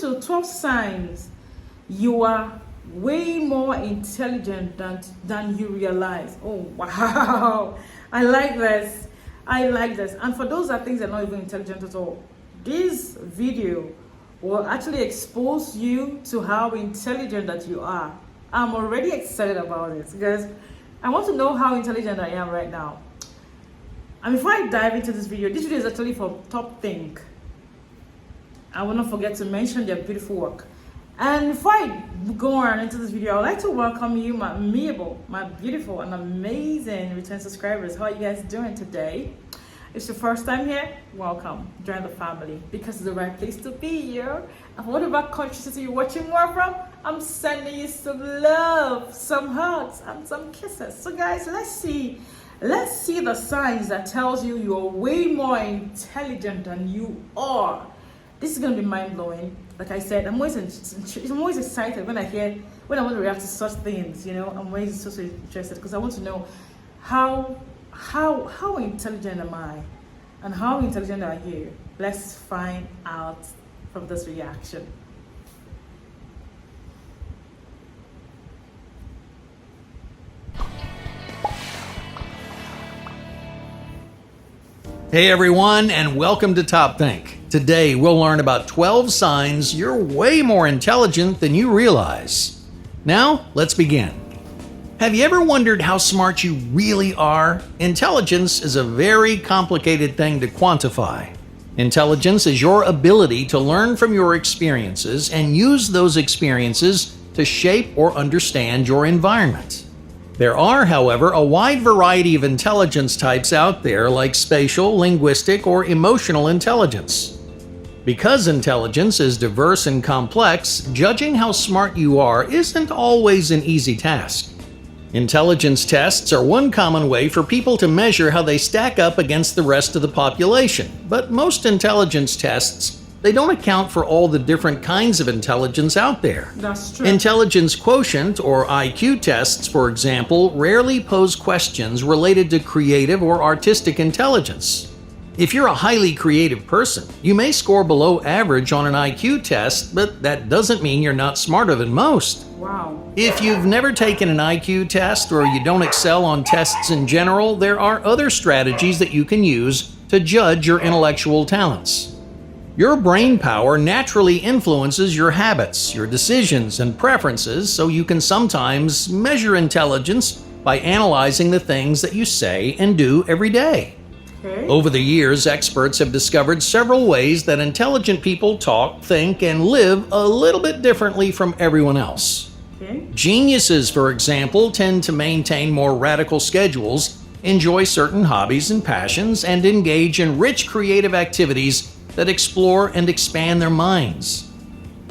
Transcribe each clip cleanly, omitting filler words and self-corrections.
to 12 signs you are way more intelligent than you realize. Oh, wow. I like this. And for those that think they're not even intelligent at all, this video will actually expose you to how intelligent that you are. I'm already excited about it because I want to know how intelligent I am right now. And before I dive into this video is actually for TopThink. I will not forget to mention their beautiful work. And before I go on into this video, I would like to welcome you, my amiable, my beautiful and amazing return subscribers. How are you guys doing today? If it's your first time here, welcome. Join the family because it's the right place to be here. And whatever country city you're watching more from, I'm sending you some love, some hugs, and some kisses. So guys, let's see the signs that tells you you're way more intelligent than you are. This is going to be mind-blowing. Like I said, I'm always excited when I want to react to such things, I'm always so interested because I want to know how intelligent am I and how intelligent are you? Let's find out from this reaction. Hey everyone, and welcome to TopThink. Today we'll learn about 12 signs you're way more intelligent than you realize. Now, let's begin. Have you ever wondered how smart you really are? Intelligence is a very complicated thing to quantify. Intelligence is your ability to learn from your experiences and use those experiences to shape or understand your environment. There are, however, a wide variety of intelligence types out there, like spatial, linguistic, or emotional intelligence. Because intelligence is diverse and complex, judging how smart you are isn't always an easy task. Intelligence tests are one common way for people to measure how they stack up against the rest of the population, but most intelligence tests they don't account for all the different kinds of intelligence out there. That's true. Intelligence quotient, or IQ tests, for example, rarely pose questions related to creative or artistic intelligence. If you're a highly creative person, you may score below average on an IQ test, but that doesn't mean you're not smarter than most. Wow. If you've never taken an IQ test or you don't excel on tests in general, there are other strategies that you can use to judge your intellectual talents. Your brain power naturally influences your habits, your decisions, and preferences, so you can sometimes measure intelligence by analyzing the things that you say and do every day. Okay. Over the years, experts have discovered several ways that intelligent people talk, think, and live a little bit differently from everyone else. Okay. Geniuses, for example, tend to maintain more radical schedules, enjoy certain hobbies and passions, and engage in rich creative activities that explore and expand their minds.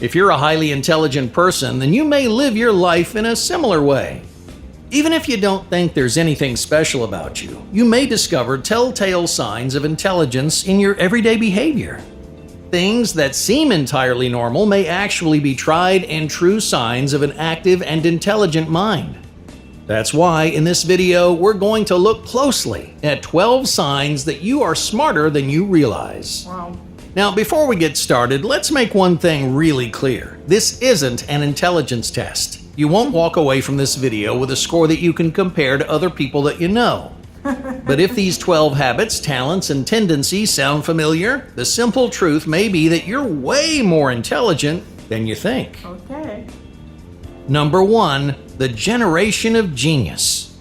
If you're a highly intelligent person, then you may live your life in a similar way. Even if you don't think there's anything special about you, you may discover telltale signs of intelligence in your everyday behavior. Things that seem entirely normal may actually be tried and true signs of an active and intelligent mind. That's why in this video, we're going to look closely at 12 signs that you are smarter than you realize. Wow. Now, before we get started, let's make one thing really clear. This isn't an intelligence test. You won't walk away from this video with a score that you can compare to other people that you know. But if these 12 habits, talents, and tendencies sound familiar, the simple truth may be that you're way more intelligent than you think. Okay. Number 1, the generation of genius.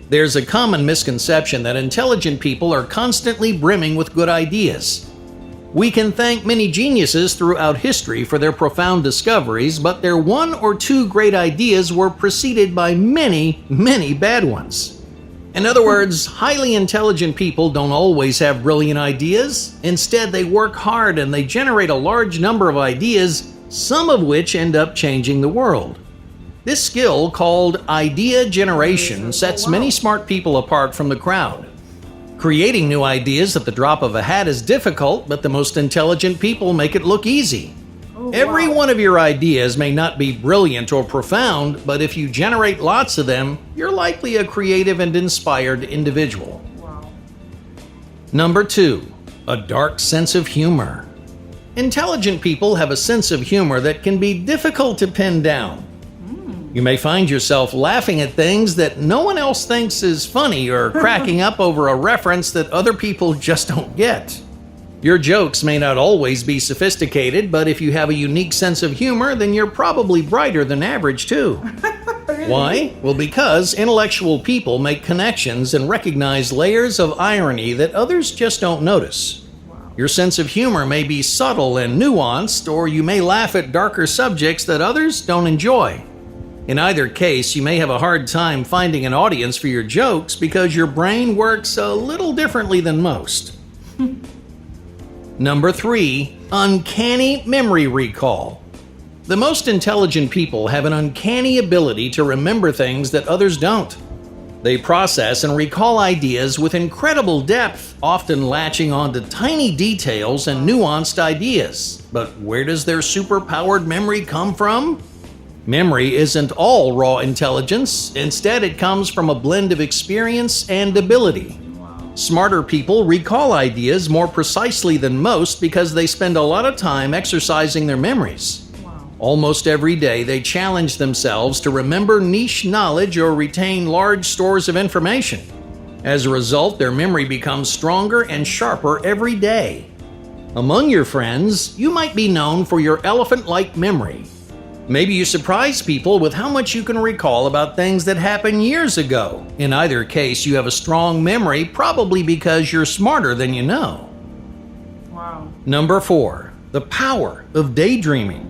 There's a common misconception that intelligent people are constantly brimming with good ideas. We can thank many geniuses throughout history for their profound discoveries, but their one or two great ideas were preceded by many, many bad ones. In other words, highly intelligent people don't always have brilliant ideas. Instead, they work hard and they generate a large number of ideas, some of which end up changing the world. This skill, called idea generation, sets many smart people apart from the crowd. Creating new ideas at the drop of a hat is difficult, but the most intelligent people make it look easy. Every one of your ideas may not be brilliant or profound, but if you generate lots of them, you're likely a creative and inspired individual. Wow. Number 2, a dark sense of humor. Intelligent people have a sense of humor that can be difficult to pin down. You may find yourself laughing at things that no one else thinks is funny or cracking up over a reference that other people just don't get. Your jokes may not always be sophisticated, but if you have a unique sense of humor, then you're probably brighter than average too. Really? Why? Well, because intellectual people make connections and recognize layers of irony that others just don't notice. Your sense of humor may be subtle and nuanced, or you may laugh at darker subjects that others don't enjoy. In either case, you may have a hard time finding an audience for your jokes because your brain works a little differently than most. Number 3, uncanny memory recall. The most intelligent people have an uncanny ability to remember things that others don't. They process and recall ideas with incredible depth, often latching onto tiny details and nuanced ideas. But where does their superpowered memory come from? Memory isn't all raw intelligence. Instead, it comes from a blend of experience and ability. Smarter people recall ideas more precisely than most because they spend a lot of time exercising their memories. Almost every day, they challenge themselves to remember niche knowledge or retain large stores of information. As a result, their memory becomes stronger and sharper every day. Among your friends, you might be known for your elephant-like memory. Maybe you surprise people with how much you can recall about things that happened years ago. In either case, you have a strong memory, probably because you're smarter than you know. Wow. Number 4, the power of daydreaming.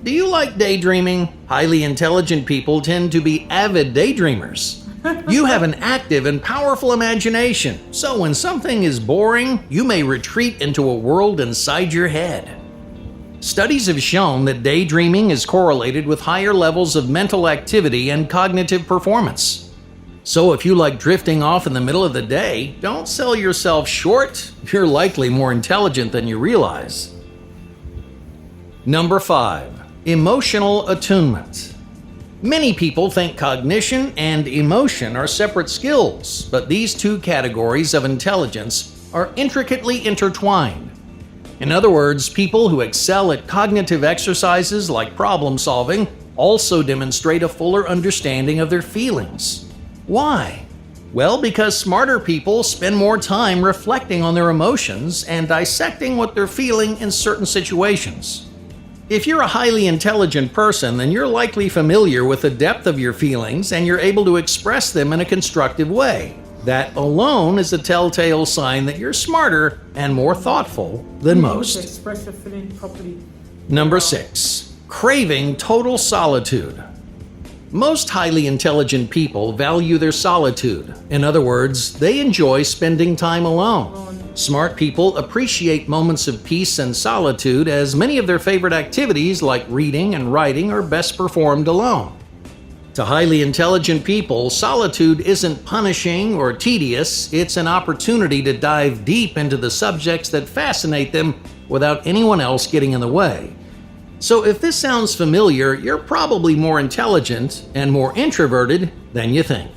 Do you like daydreaming? Highly intelligent people tend to be avid daydreamers. You have an active and powerful imagination, so when something is boring, you may retreat into a world inside your head. Studies have shown that daydreaming is correlated with higher levels of mental activity and cognitive performance. So if you like drifting off in the middle of the day, don't sell yourself short. You're likely more intelligent than you realize. Number 5, emotional attunement. Many people think cognition and emotion are separate skills, but these two categories of intelligence are intricately intertwined. In other words, people who excel at cognitive exercises like problem solving also demonstrate a fuller understanding of their feelings. Why? Well, because smarter people spend more time reflecting on their emotions and dissecting what they're feeling in certain situations. If you're a highly intelligent person, then you're likely familiar with the depth of your feelings and you're able to express them in a constructive way. That alone is a telltale sign that you're smarter and more thoughtful than most. Express your feeling properly. Number 6, craving total solitude. Most highly intelligent people value their solitude. In other words, they enjoy spending time alone. Smart people appreciate moments of peace and solitude, as many of their favorite activities like reading and writing are best performed alone. To highly intelligent people, solitude isn't punishing or tedious, it's an opportunity to dive deep into the subjects that fascinate them without anyone else getting in the way. So if this sounds familiar, you're probably more intelligent and more introverted than you think.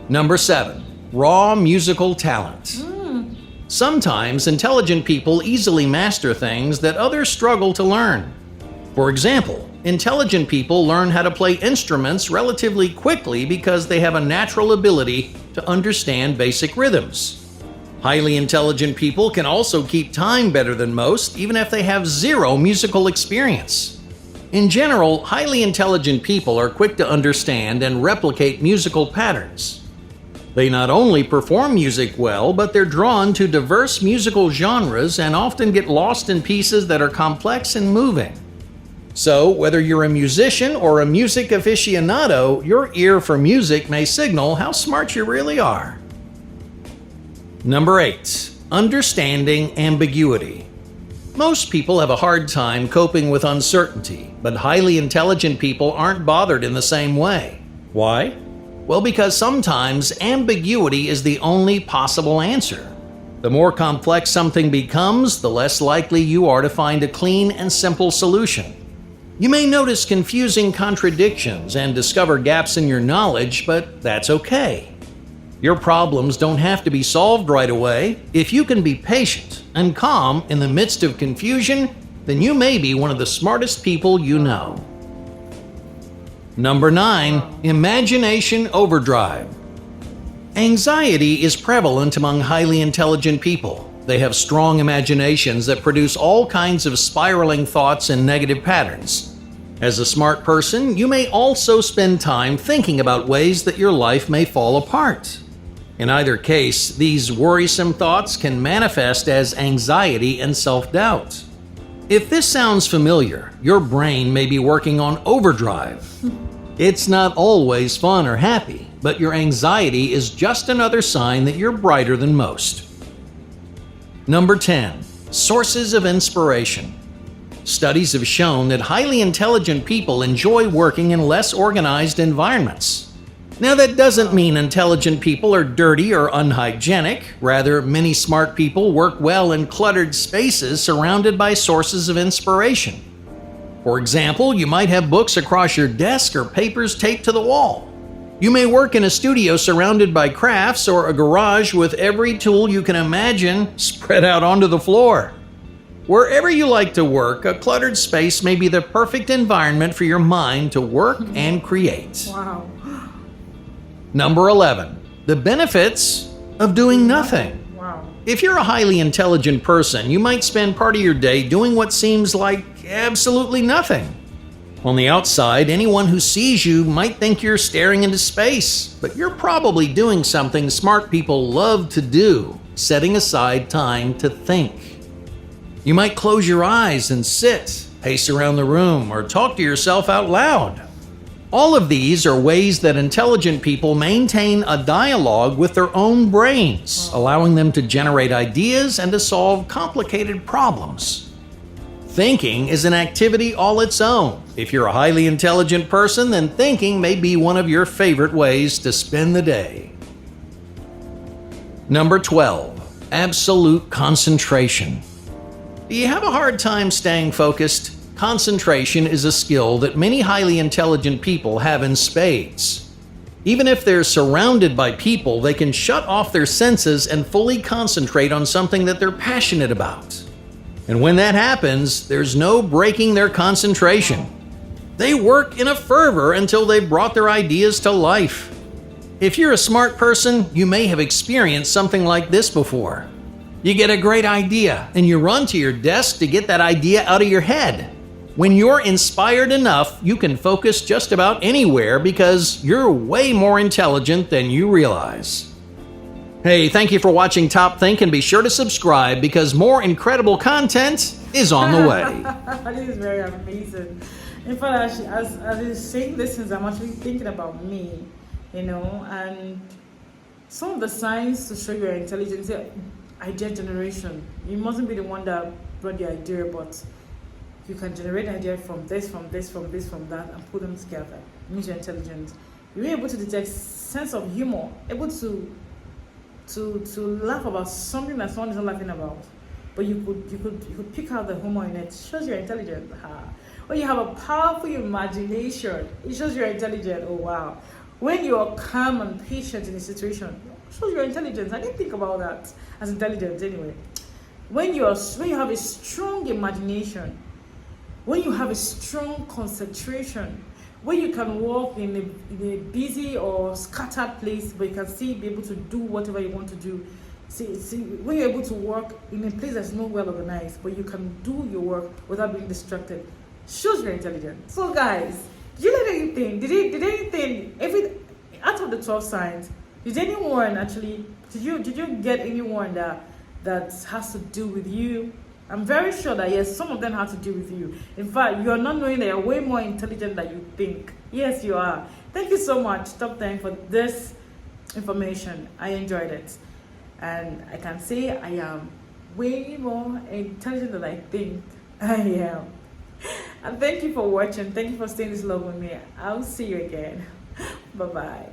Number 7, raw musical talent. Sometimes intelligent people easily master things that others struggle to learn. For example, intelligent people learn how to play instruments relatively quickly because they have a natural ability to understand basic rhythms. Highly intelligent people can also keep time better than most, even if they have zero musical experience. In general, highly intelligent people are quick to understand and replicate musical patterns. They not only perform music well, but they're drawn to diverse musical genres and often get lost in pieces that are complex and moving. So, whether you're a musician or a music aficionado, your ear for music may signal how smart you really are. Number 8, understanding ambiguity. Most people have a hard time coping with uncertainty, but highly intelligent people aren't bothered in the same way. Why? Well, because sometimes ambiguity is the only possible answer. The more complex something becomes, the less likely you are to find a clean and simple solution. You may notice confusing contradictions and discover gaps in your knowledge, but that's okay. Your problems don't have to be solved right away. If you can be patient and calm in the midst of confusion, then you may be one of the smartest people you know. Number 9, imagination overdrive. Anxiety is prevalent among highly intelligent people. They have strong imaginations that produce all kinds of spiraling thoughts and negative patterns. As a smart person, you may also spend time thinking about ways that your life may fall apart. In either case, these worrisome thoughts can manifest as anxiety and self-doubt. If this sounds familiar, your brain may be working on overdrive. It's not always fun or happy, but your anxiety is just another sign that you're brighter than most. Number 10, sources of inspiration. Studies have shown that highly intelligent people enjoy working in less organized environments. Now, that doesn't mean intelligent people are dirty or unhygienic. Rather, many smart people work well in cluttered spaces surrounded by sources of inspiration. For example, you might have books across your desk or papers taped to the wall. You may work in a studio surrounded by crafts or a garage with every tool you can imagine spread out onto the floor. Wherever you like to work, a cluttered space may be the perfect environment for your mind to work and create. Wow. Number 11, the benefits of doing nothing. Wow. If you're a highly intelligent person, you might spend part of your day doing what seems like absolutely nothing. On the outside, anyone who sees you might think you're staring into space, but you're probably doing something smart people love to do, setting aside time to think. You might close your eyes and sit, pace around the room, or talk to yourself out loud. All of these are ways that intelligent people maintain a dialogue with their own brains, allowing them to generate ideas and to solve complicated problems. Thinking is an activity all its own. If you're a highly intelligent person, then thinking may be one of your favorite ways to spend the day. Number 12, absolute concentration. Do you have a hard time staying focused? Concentration is a skill that many highly intelligent people have in spades. Even if they're surrounded by people, they can shut off their senses and fully concentrate on something that they're passionate about. And when that happens, there's no breaking their concentration. They work in a fervor until they've brought their ideas to life. If you're a smart person, you may have experienced something like this before. You get a great idea, and you run to your desk to get that idea out of your head. When you're inspired enough, you can focus just about anywhere because you're way more intelligent than you realize. Hey, thank you for watching TopThink, and be sure to subscribe because more incredible content is on the way. That is very amazing. In fact, as I was saying this, I'm actually thinking about me, and some of the signs to show your intelligence, idea generation. You mustn't be the one that brought the idea, but you can generate an idea from this, from that, and put them together. It means you're intelligent. You're able to detect sense of humor, able to laugh about something that someone is not laughing about, but you could pick out the humor in it. It shows you're intelligent. When you have a powerful imagination, it shows you're intelligent. Oh wow. When you're calm and patient in a situation, it shows your intelligence. I didn't think about that as intelligence anyway. When you have a strong imagination, when you have a strong concentration, when you can walk in a busy or scattered place, but you can still be able to do whatever you want to do. See, when you're able to work in a place that's not well organized, but you can do your work without being distracted, shows you're intelligent. So guys, did you learn anything? Did anything? Out of the 12 signs, did anyone actually? Did you get anyone that has to do with you? I'm very sure that yes, some of them have to do with you. In fact, you are not knowing that you're way more intelligent than you think. Yes, you are. Thank you so much, TopThink, for this information. I enjoyed it. And I can say I am way more intelligent than I think I am. And thank you for watching. Thank you for staying this long with me. I'll see you again. Bye-bye.